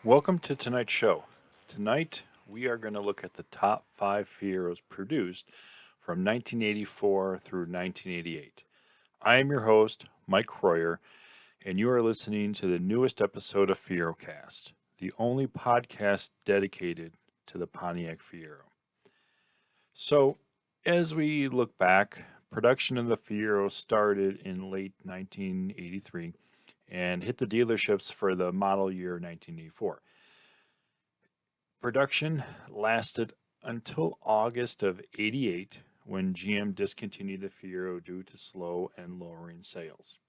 Welcome to tonight's show. Tonight, we are going to look at the top 5 Fieros produced from 1984 through 1988. I am your host, Mike Royer, and you are listening to the newest episode of FieroCast, the only podcast dedicated to the Pontiac Fiero. So, as we look back, production of the Fiero started in late 1983 and hit the dealerships for the model year 1984. Production lasted until August of '88 when GM discontinued the Fiero due to slow and lowering sales.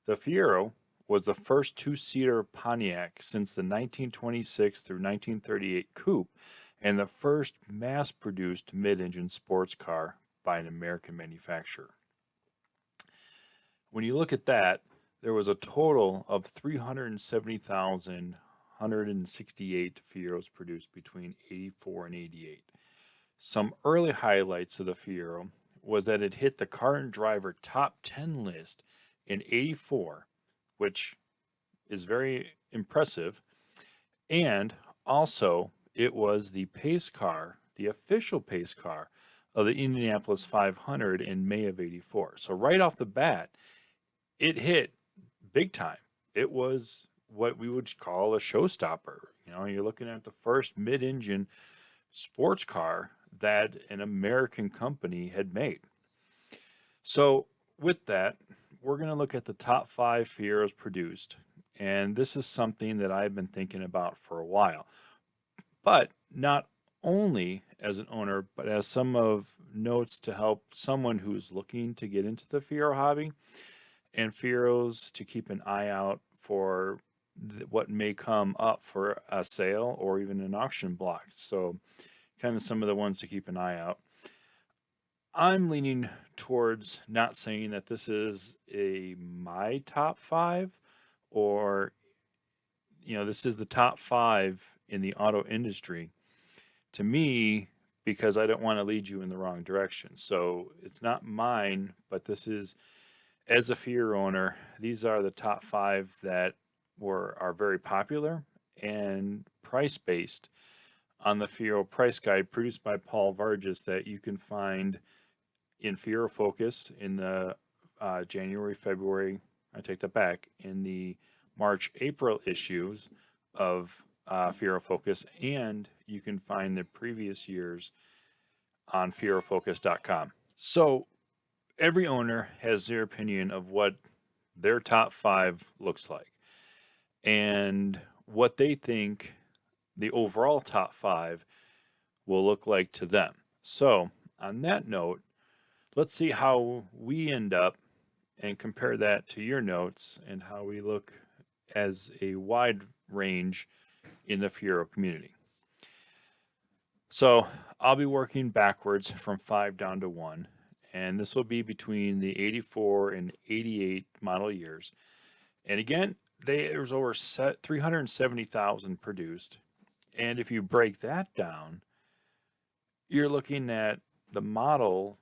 The Fiero was the first two-seater Pontiac since the 1926 through 1938 coupe and the first mass-produced mid-engine sports car by an American manufacturer. When you look at that, there was a total of 370,168 Fieros produced between '84 and '88. Some early highlights of the Fiero was that it hit the Car and Driver top 10 list in '84, which is very impressive, and also it was the pace car, the official pace car of the Indianapolis 500 in May of '84. So right off the bat, it hit big time. It was what we would call a showstopper. You're looking at the first mid-engine sports car that an American company had made. So with that, we're going to look at the top 5 Fieros produced. And this is something that I've been thinking about for a while. But not only as an owner, but as some of notes to help someone who's looking to get into the Fiero hobby and Fieros to keep an eye out for what may come up for a sale or even an auction block. So kind of some of the ones to keep an eye out. I'm leaning towards not saying that this is my top 5 or this is the top 5 in the auto industry. To me, because I don't want to lead you in the wrong direction. So it's not mine, but this is, as a Fiero owner, these are the top 5 that are very popular and price based on the Fiero price guide produced by Paul Vargas that you can find in Fiero Focus in the January, February, I take that back, in the March, April issues of Fiero Focus, and you can find the previous years on FieroFocus.com. So every owner has their opinion of what their top 5 looks like and what they think the overall top 5 will look like to them. So on that note, let's see how we end up and compare that to your notes and how we look as a wide range in the Fiero community. So I'll be working backwards from 5 down to 1. And this will be between the '84 and '88 model years. And again, there's over 370,000 produced. And if you break that down, you're looking at the model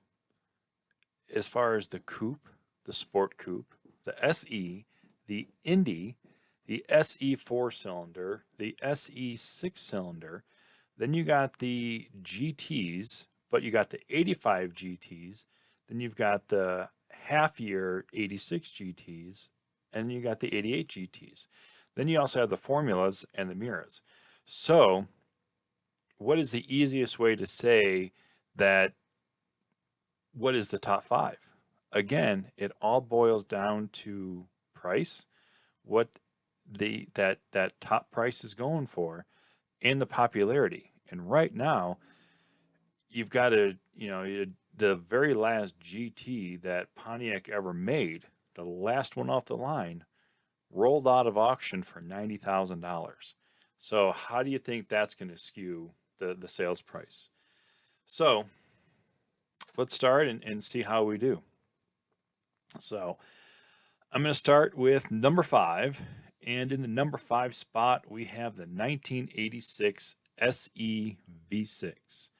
as far as the coupe, the sport coupe, the SE, the Indy, the SE 4-cylinder, the SE 6-cylinder. Then you got the GTs, but you got the 85 GTs. Then you've got the half-year 86 GTs, and then you got the 88 GTs. Then you also have the formulas and the Miras. So what is the easiest way to say that what is the top 5? Again, it all boils down to price, what that top price is going for, and the popularity. And right now, you've got the very last GT that Pontiac ever made, the last one off the line, rolled out of auction for $90,000. So how do you think that's going to skew the sales price? So let's start and see how we do. So I'm going to start with number 5. And in the number 5 spot, we have the 1986 SE V6.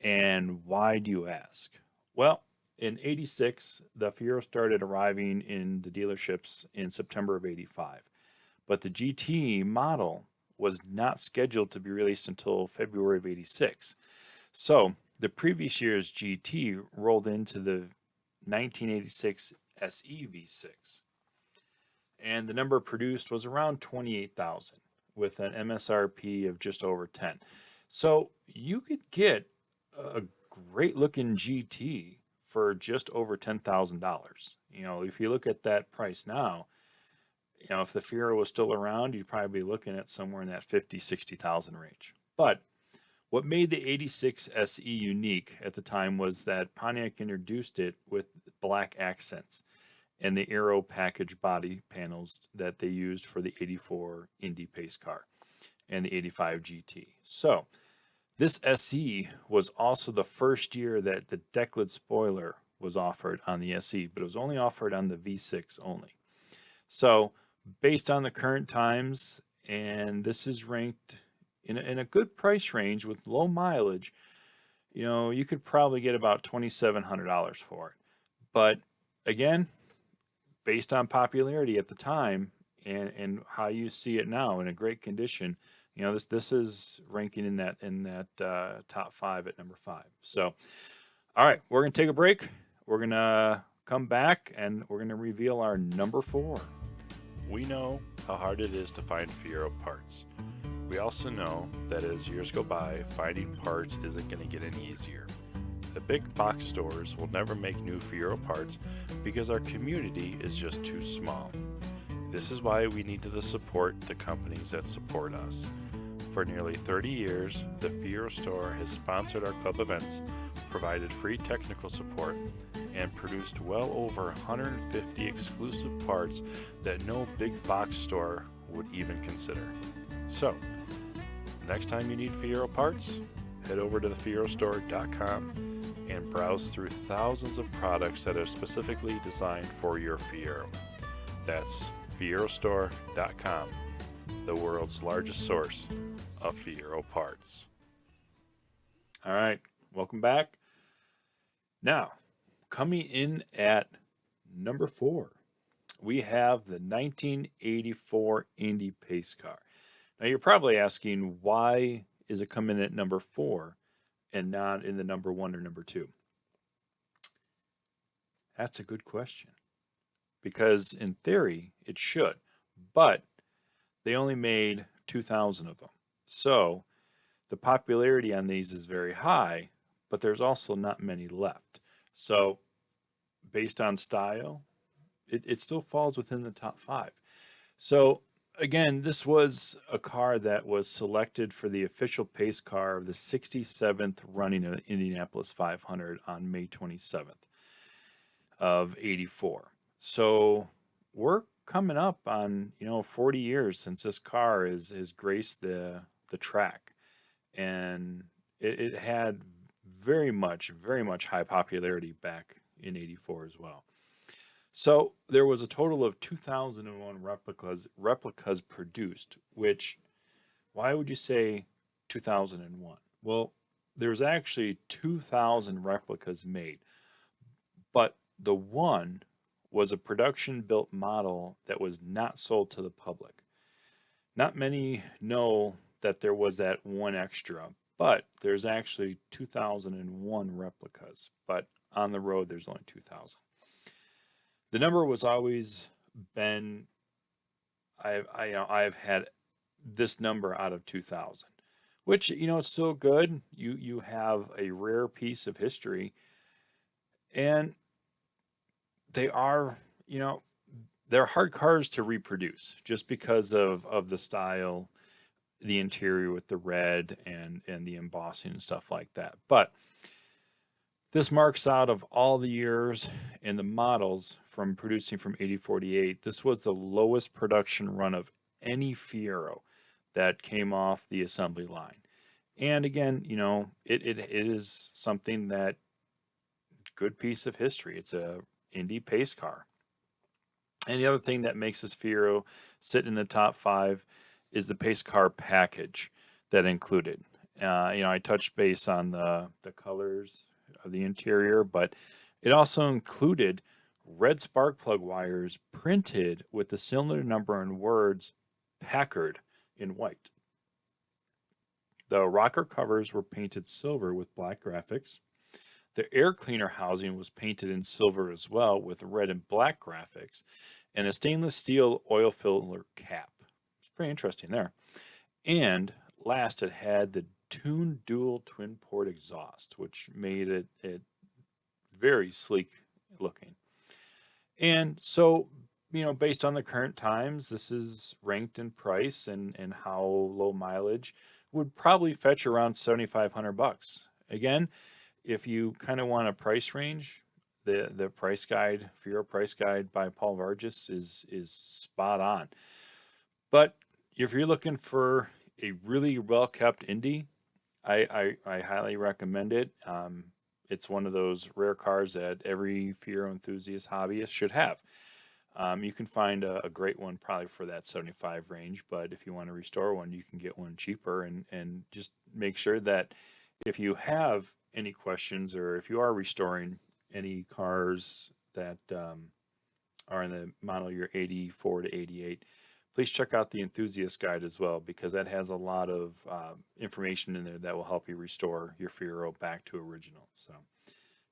And why do you ask? Well, in '86, the Fiero started arriving in the dealerships in September of '85. But the GT model was not scheduled to be released until February of 86. So the previous year's GT rolled into the 1986 SE V6. And the number produced was around 28,000 with an MSRP of just over 10. So you could get a great looking GT for just over $10,000. If you look at that price now, if the Fiero was still around, you'd probably be looking at somewhere in that 50, 60,000 range. But what made the 86 SE unique at the time was that Pontiac introduced it with black accents and the aero package body panels that they used for the 84 Indy pace car and the 85 GT. So this SE was also the first year that the decklid spoiler was offered on the SE, but it was only offered on the V6 only. So based on the current times, and this is ranked in a good price range with low mileage, you could probably get about $2,700 for it. But again, based on popularity at the time and how you see it now in a great condition, this is ranking in that top 5 at number 5. So, all right, we're gonna take a break. We're gonna come back and we're gonna reveal our number 4. We know how hard it is to find Fiero parts. We also know that as years go by, finding parts isn't going to get any easier. The big box stores will never make new Fiero parts because our community is just too small. This is why we need to support the companies that support us. For nearly 30 years, the Fiero store has sponsored our club events, provided free technical support, and produced well over 150 exclusive parts that no big box store would even consider. So, next time you need Fiero parts, head over to thefierostore.com and browse through thousands of products that are specifically designed for your Fiero. That's fierostore.com, the world's largest source of Fiero parts. All right, welcome back. Now, coming in at number 4, we have the 1984 Indy pace car. Now, you're probably asking, why is it coming in at number 4 and not in the number 1 or number 2? That's a good question. Because in theory, it should. But they only made 2,000 of them. So the popularity on these is very high, but there's also not many left. So based on style, it still falls within the top 5. So again, this was a car that was selected for the official pace car of the 67th running of Indianapolis 500 on May 27th of 84. So we're coming up on 40 years since this car has graced the track, and it had very much high popularity back in 84 as well. So there was a total of 2,001 replicas produced, which, why would you say 2001? Well, there's actually 2,000 replicas made, but the one was a production-built model that was not sold to the public. Not many know that there was that one extra, but there's actually 2,001 replicas, but on the road there's only 2,000. The number was always been, I've had this number out of 2,000, which, it's still good. You have a rare piece of history, and they are, they're hard cars to reproduce just because of the style, the interior with the red and the embossing and stuff like that. But this marks out of all the years and the models from producing from 8048. This was the lowest production run of any Fiero that came off the assembly line. And again, it is something that, good piece of history. It's a Indy pace car. And the other thing that makes this Fiero sit in the top 5 is the pace car package that included. I touched base on the colors of the interior, but it also included red spark plug wires printed with the cylinder number and words Packard in white. The rocker covers were painted silver with black graphics. The air cleaner housing was painted in silver as well with red and black graphics, and a stainless steel oil filler cap. It's pretty interesting there. And last, it had the tuned dual twin port exhaust, which made it very sleek looking. And so, based on the current times, this is ranked in price and how low mileage would probably fetch around $7,500. Again, if you kind of want a price range, the price guide, Fiero price guide by Paul Vargas is spot on. But if you're looking for a really well kept Indy, I highly recommend it. It's one of those rare cars that every Fiero enthusiast hobbyist should have. You can find a great one probably for that 75 range, but if you want to restore one, you can get one cheaper, and just make sure that if you have any questions or if you are restoring any cars that are in the model year 84 to 88, please check out the enthusiast guide as well, because that has a lot of information in there that will help you restore your Fiero back to original. So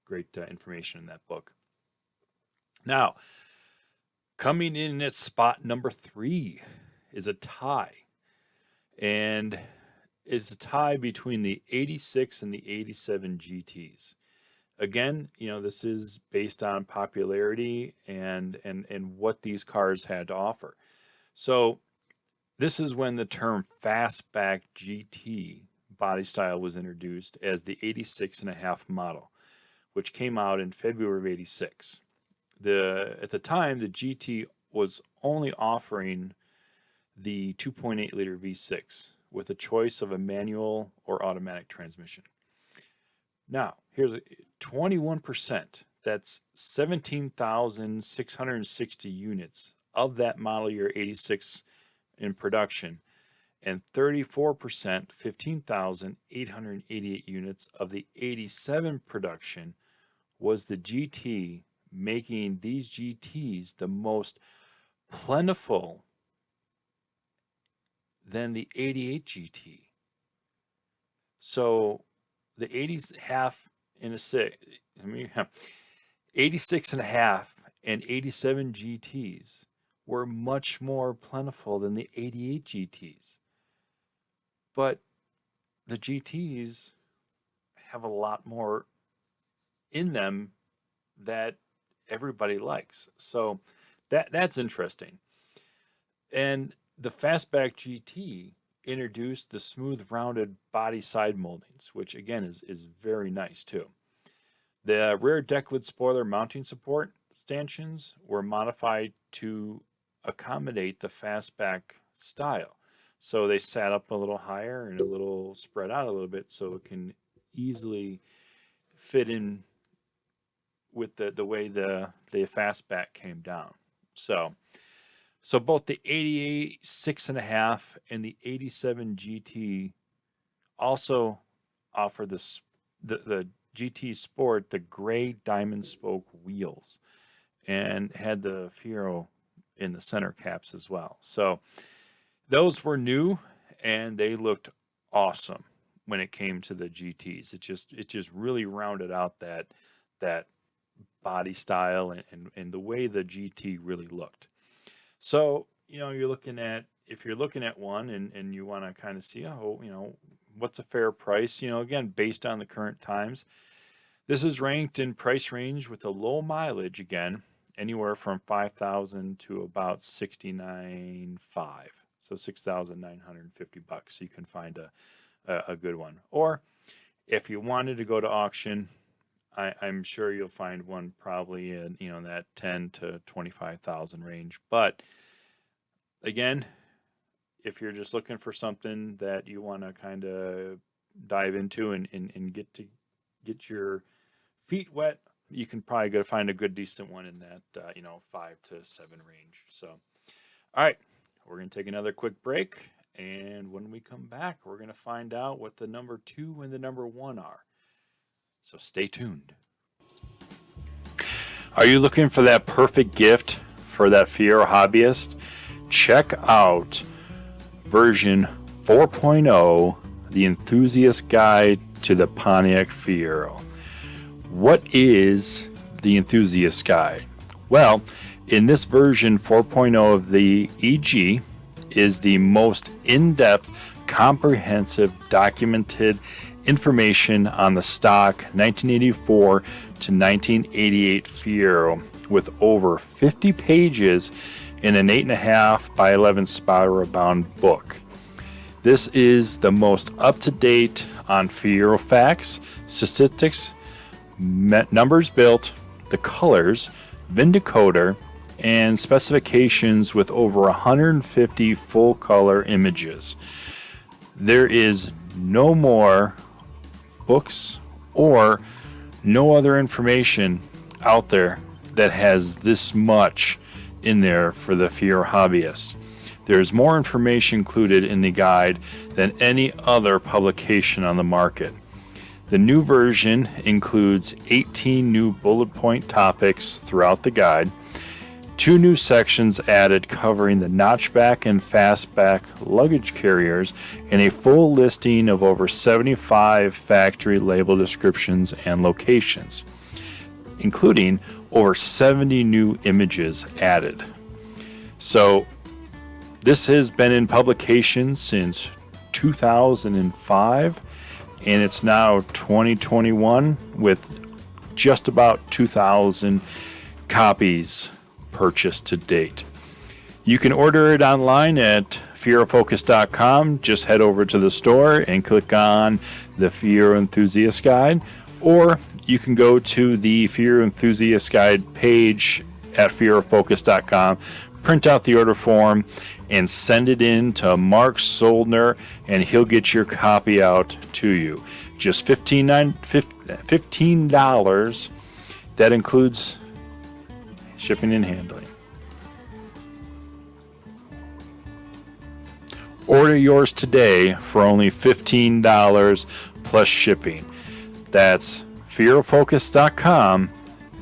great information in that book. Now, coming in at spot number 3 is a tie. And it's a tie between the 86 and the 87 GTs. Again, this is based on popularity and what these cars had to offer. So this is when the term fastback GT body style was introduced as the 86.5 model, which came out in February of 86. At the time, the GT was only offering the 2.8 liter V6 with a choice of a manual or automatic transmission. Now, here's 21%. That's 17,660 units of that model year 86 in production, and 34%, 15,888 units of the 87 production was the GT, making these GTs the most plentiful than the 88 GT. So the 86 and a half and 87 GTs were much more plentiful than the 88 GTs. But the GTs have a lot more in them that everybody likes. So that's interesting. And the Fastback GT introduced the smooth rounded body side moldings, which again is very nice too. The rear deck lid spoiler mounting support stanchions were modified to accommodate the Fastback style. So they sat up a little higher and a little spread out a little bit so it can easily fit in with the way the Fastback came down. So both the 86.5 and the 87 GT also offer the GT Sport the gray diamond spoke wheels and had the Fiero in the center caps as well. So those were new and they looked awesome when it came to the GTs. It just really rounded out that body style and the way the GT really looked. So, if you're looking at one and you want to kind of see, what's a fair price, again, based on the current times, this is ranked in price range with a low mileage, again, anywhere from 5,000 to about 69.5. So $6,950. So you can find a good one. Or if you wanted to go to auction, I'm sure you'll find one probably in that 10 to 25,000 range. But again, if you're just looking for something that you want to kind of dive into and get your feet wet, you can probably go find a good decent one in that 5 to 7 range. So, all right, we're going to take another quick break, and when we come back, we're going to find out what the number 2 and the number 1 are. So stay tuned. Are you looking for that perfect gift for that Fiero hobbyist? Check out version 4.0, the Enthusiast Guide to the Pontiac Fiero. What is the Enthusiast Guide? Well, in this version 4.0 of the EG is the most in-depth, comprehensive, documented information on the stock 1984 to 1988 Fiero, with over 50 pages in an 8.5 by 11 spiral bound book. This is the most up-to-date on Fiero facts, statistics, numbers built, the colors, VIN decoder, and specifications with over 150 full color images. There is no more books or no other information out there that has this much in there for the Fiero hobbyists. There's more information included in the guide than any other publication on the market. The new version includes 18 new bullet point topics throughout the guide, 2 new sections added covering the notchback and fastback luggage carriers, and a full listing of over 75 factory label descriptions and locations, including over 70 new images added. So this has been in publication since 2005, and it's now 2021 with just about 2,000 copies purchased to date. You can order it online at FieroFocus.com. Just head over to the store and click on the Fiero Enthusiast Guide, or you can go to the Fiero Enthusiast Guide page at FieroFocus.com, print out the order form, and send it in to Mark Soldner, and he'll get your copy out to you. Just $15. That includes shipping and handling. Order yours today for only $15 plus shipping. That's FieroFocus.com,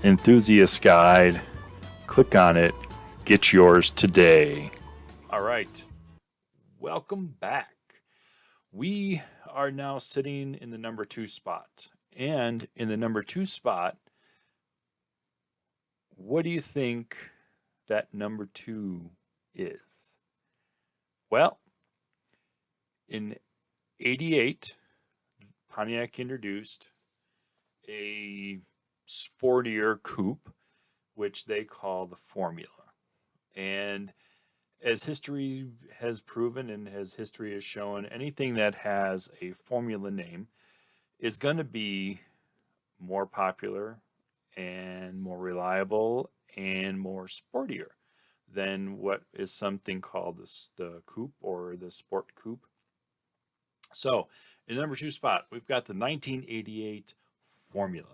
Enthusiast Guide. Click on it. Get yours today. All right. Welcome back. We are now sitting in the number 2 spot. And in the number 2 spot, what do you think that number 2 is? Well, in 88, Pontiac introduced a sportier coupe, which they call the Formula. And as history has proven and as history has shown, anything that has a Formula name is going to be more popular and more reliable and more sportier than what is something called the coupe or the sport coupe. So in the number 2 spot, we've got the 1988 Formula.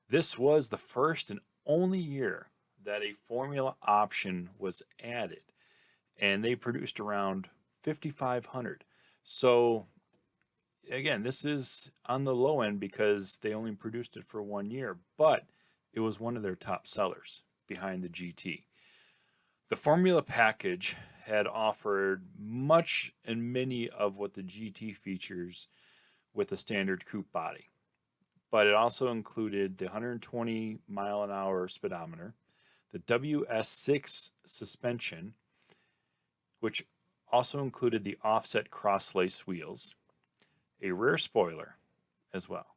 This was the first and only year that a Formula option was added, and they produced around 5,500. So again, this is on the low end because they only produced it for 1 year, but it was one of their top sellers behind the GT. The Formula package had offered much and many of what the GT features with the standard coupe body, but it also included the 120 mile an hour speedometer, the WS6 suspension, which also included the offset cross-lace wheels, a rear spoiler as well.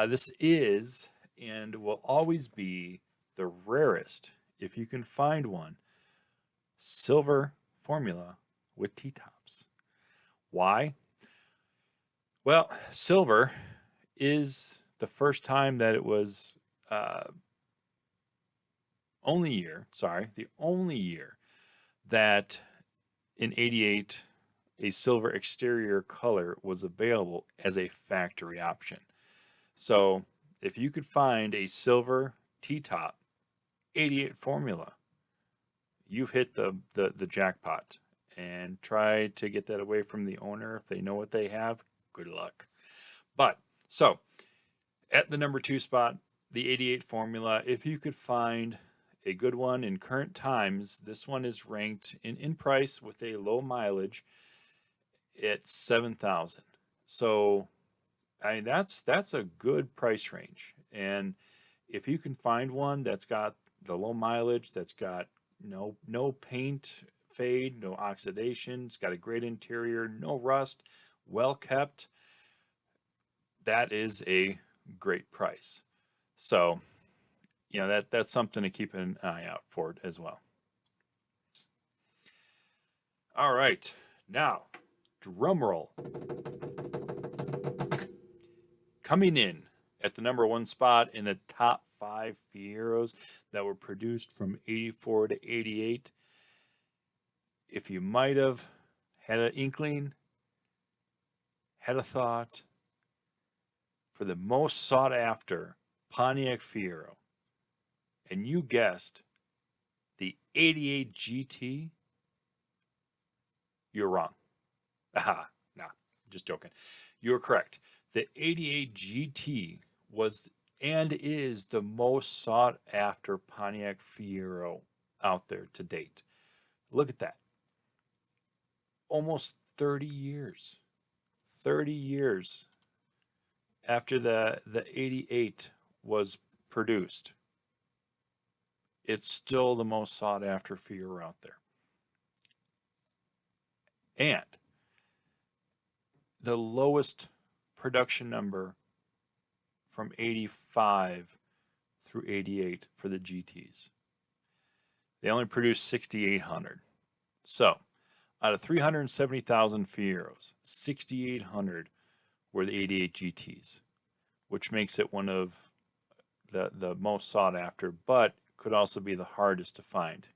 This is and will always be the rarest, if you can find one, silver Formula with T-tops. Why? Well, silver is the first time that it was the only year that in 88 a silver exterior color was available as a factory option. So if you could find a silver T-top 88 Formula, you've hit the jackpot. And try to get that away from the owner if they know what they have. Good luck. But so at the number 2 spot, the 88 Formula, if you could find a good one in current times, this one is ranked in price with a low mileage at 7,000. So I mean that's a good price range. And if you can find one that's got the low mileage, that's got no paint fade, no oxidation, it's got a great interior, no rust, well kept, that is a great price. So, that's something to keep an eye out for as well. All right. Now, drum roll. Coming in at the number one spot in the top 5 Fieros that were produced from 84 to 88. If you might have had an inkling, had a thought, for the most sought after Pontiac Fiero, and you guessed the 88 GT, you're wrong. Aha, nah, just joking. You're correct. The 88 GT was and is the most sought after Pontiac Fiero out there to date. Look at that. Almost 30 years. 30 years after the 88 was produced. It's still the most sought after Fiero out there. And the lowest production number from 85 through 88 for the GTs. They only produced 6,800. So, out of 370,000 Fieros, 6,800 were the 88 GTs, which makes it one of the most sought after, but could also be the hardest to find.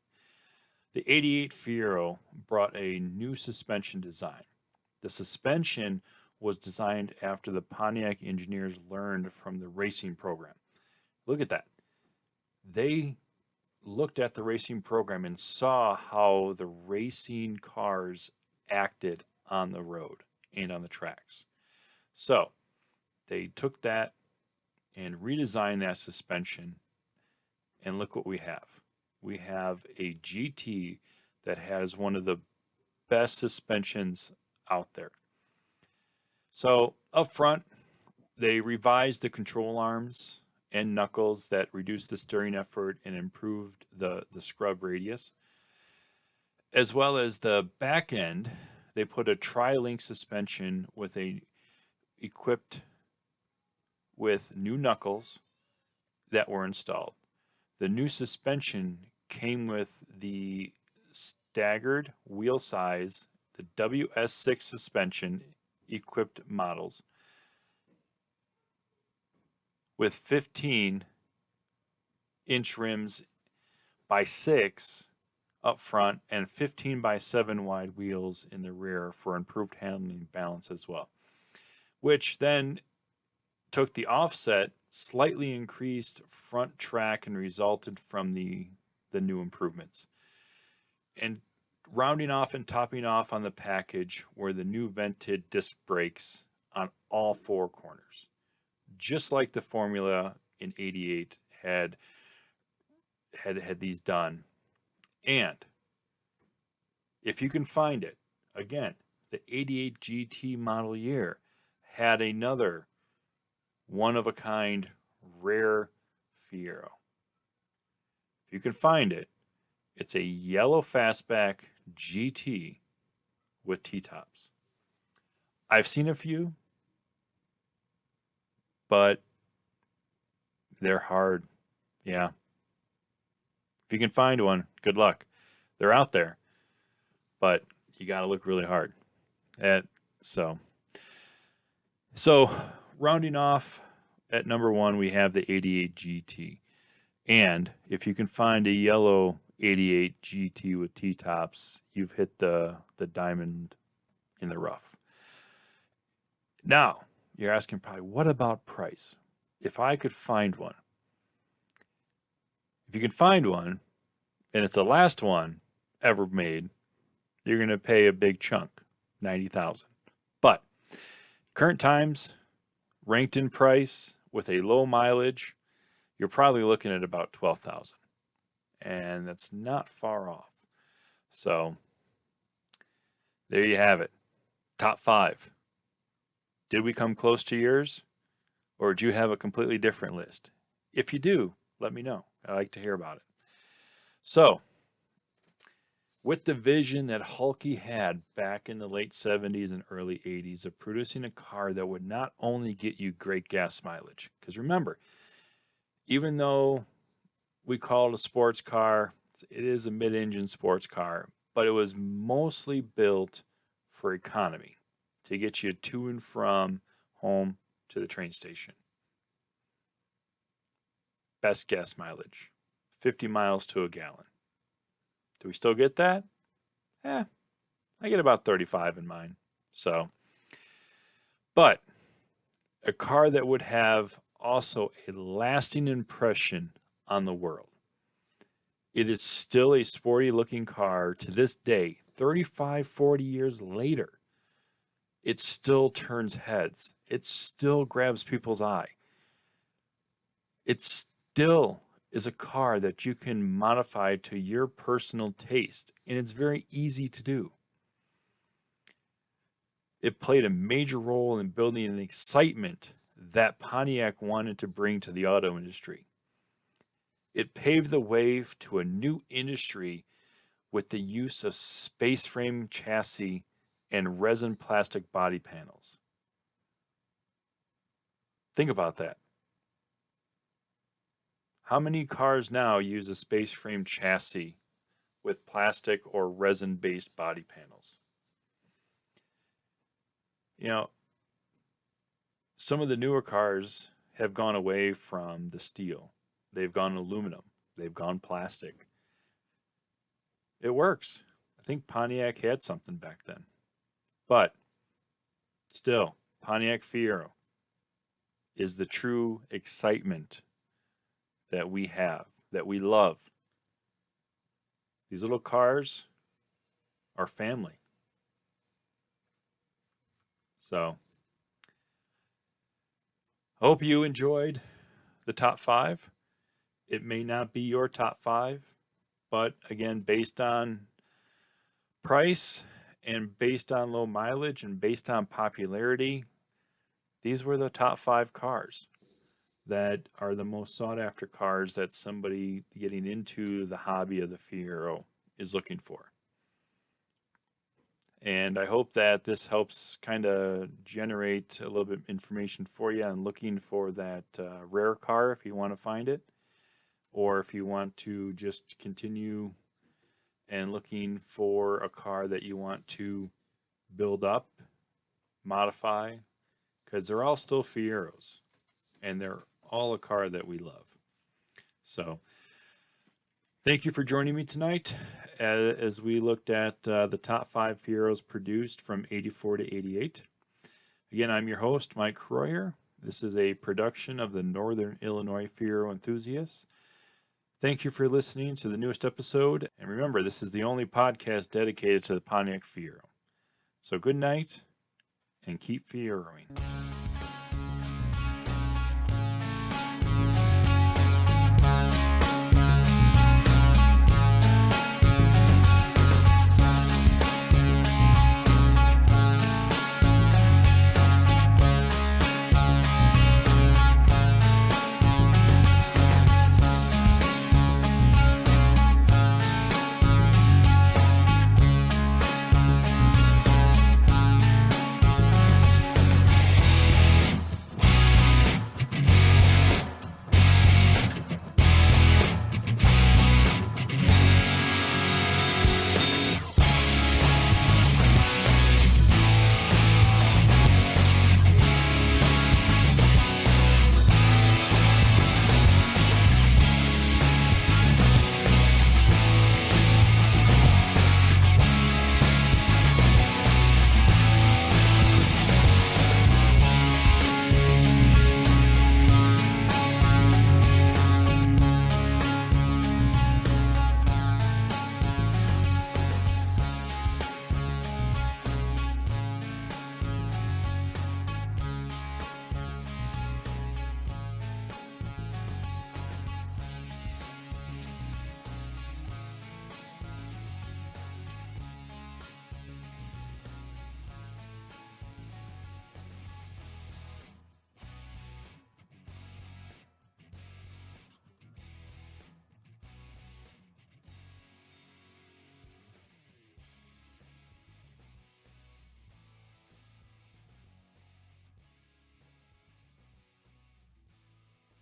The 88 Fiero brought a new suspension design. The suspension was designed after the Pontiac engineers learned from the racing program. Look at that. They looked at the racing program and saw how the racing cars acted on the road and on the tracks. So they took that and redesigned that suspension, and look what we have. We have a GT that has one of the best suspensions out there. So up front, they revised the control arms and knuckles that reduced the steering effort and improved the scrub radius. As well as the back end, they put a tri-link suspension equipped with new knuckles that were installed. The new suspension came with the staggered wheel size, the WS6 suspension equipped models, with 15-inch rims by 6 up front and 15 by 7 wide wheels in the rear for improved handling balance as well, which then took the offset, slightly increased front track, and resulted from the new improvements. And rounding off and topping off on the package were the new vented disc brakes on all 4 corners, just like the Formula in 88 had these done. And if you can find it, again, the 88 GT model year had another one-of-a-kind rare Fiero. If you can find it, it's a yellow fastback GT with T-tops. I've seen a few, but they're hard. Yeah. If you can find one, good luck. They're out there, but you got to look really hard. So rounding off at number 1, we have the 88 GT. And if you can find a yellow 88 GT with T-tops, you've hit the diamond in the rough. Now, you're asking probably, what about price? If I could find one. If you can find one, and it's the last one ever made, you're going to pay a big chunk, $90,000. But current times, ranked in price with a low mileage, you're probably looking at about $12,000. And that's not far off. So there you have it. Top 5. Did we come close to yours? Or do you have a completely different list? If you do, let me know. I like to hear about it. So, with the vision that Hulke had back in the late 70s and early 80s of producing a car that would not only get you great gas mileage, because remember, even though we call it a sports car, it is a mid-engine sports car, but it was mostly built for economy to get you to and from home to the train station. Best gas mileage, 50 miles to a gallon. Do we still get that? I get about 35 in mine. So, but a car that would have also a lasting impression on the world. It is still a sporty looking car to this day, 35, 40 years later. It still turns heads. It still grabs people's eye. It still is a car that you can modify to your personal taste, and it's very easy to do. It played a major role in building an excitement that Pontiac wanted to bring to the auto industry. It paved the way to a new industry with the use of space frame chassis and resin plastic body panels. Think about that. How many cars now use a space frame chassis with plastic or resin-based body panels? You know, some of the newer cars have gone away from the steel. They've gone aluminum. They've gone plastic. It works. I think Pontiac had something back then. But still, Pontiac Fiero is the true excitement that we have, that we love. These little cars are family. So, I hope you enjoyed the top 5. It may not be your top 5, but again, based on price and based on low mileage and based on popularity, these were the top 5 cars that are the most sought after cars that somebody getting into the hobby of the Fiero is looking for. And I hope that this helps kind of generate a little bit of information for you on looking for that rare car if you want to find it, or if you want to just continue and looking for a car that you want to build up, modify, because they're all still Fieros and they're all a car that we love. So thank you for joining me tonight as we looked at the top 5 Fieros produced from 84 to 88. Again, I'm your host, Mike Royer. This is a production of the Northern Illinois Fiero Enthusiasts. Thank you for listening to the newest episode. And remember, this is the only podcast dedicated to the Pontiac Fiero. So good night and keep Fieroing.